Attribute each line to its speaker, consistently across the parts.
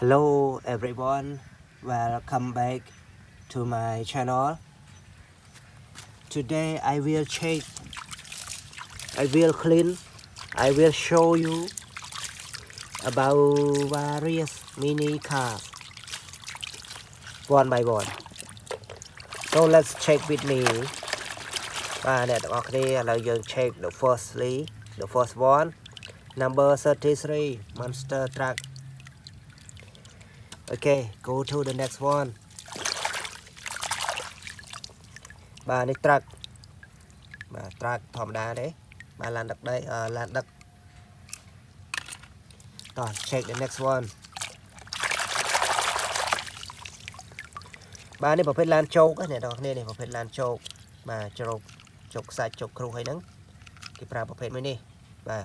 Speaker 1: Hello everyone, welcome back to my channel. Today I will check, I will clean, I will show you about various mini cars one by one. So let's check with me. បាទអ្នកទាំងអស់គ្នាឥឡូវយើង check the first one number 33 monster truck. Okay, go to the next one. បាទនេះ truck បាទ truck ធម្មតាទេបាទឡានដឹកដីឡានដឹកតោះ check the next one. បាទនេះប្រភេទឡានជោគអ្នកទាំងអស់គ្នានេះប្រភេទឡានជោគបាទជោគខ្សាច់ជោគគ្រូហើយហ្នឹងគេប្រើប្រភេទមួយនេះបាទ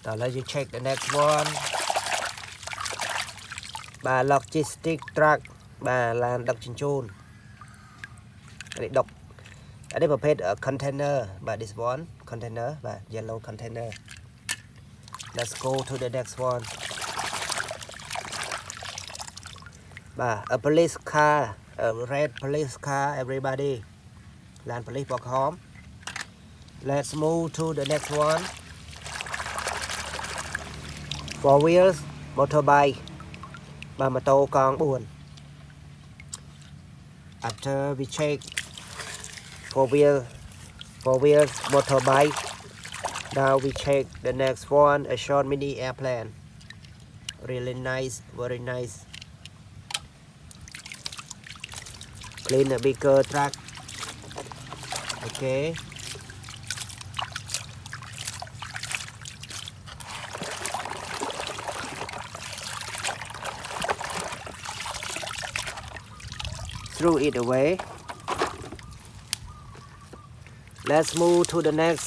Speaker 1: តោះឥឡូវយើង check the next one. បាទ logistic truck បាទឡានដឹកជញ្ជូននេះប្រភេទ container បាទ this one container បាទ yellow container. Let's go to the next one. បាទ a police car, a red police car everybody ឡានប៉ូលីសពណ៌ក្រហម Let's move to the next one. 4 wheels motorbike បាទម៉ូតូកង់4 After we check 4 wheels motorbike, now we check the next one, a short mini airplane. Really nice, very nice. Clean a bigger truck. Okay. Throw it away. Let's move to the next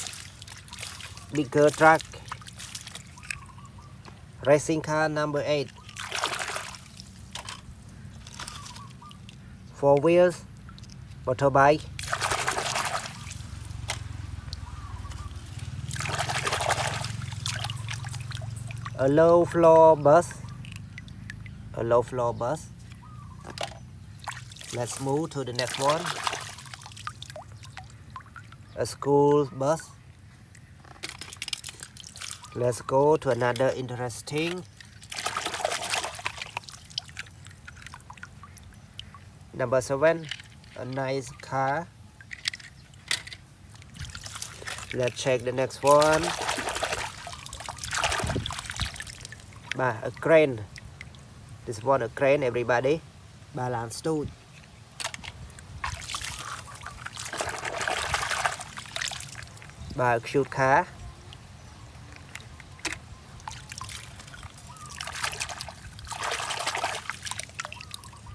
Speaker 1: bigger truck. Racing car number 8. 4 wheels motorbike. A low floor bus. Let's move to the next one. A school bus. Let's go to another interesting. Number 7, a nice car. Let's check the next one. A crane. This one a crane everybody. Balance stool. A cute car.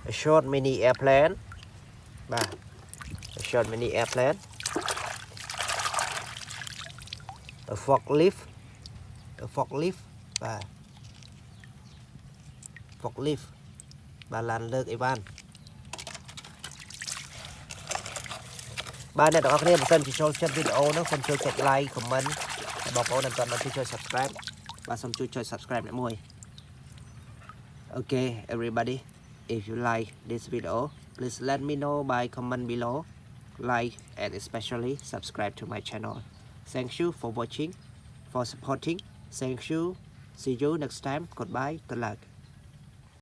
Speaker 1: A short mini airplane. A short mini airplane. A forklift. Forklift. Lan lược Ivan. បាទអ្នកទាំងអស់គ្នាបើសិនជាចូលចិត្តវីដេអូនោះសូមជួយចុច like comment បងប្អូនដែលមិនទាន់ជួយ subscribe បាទសូមជួយចុច subscribe អ្នកមួយ Okay everybody, if you like this video please let me know by comment below, like and especially subscribe to my channel. Thank you for watching, for supporting. Thank you. See you next time. Goodbye. Good luck.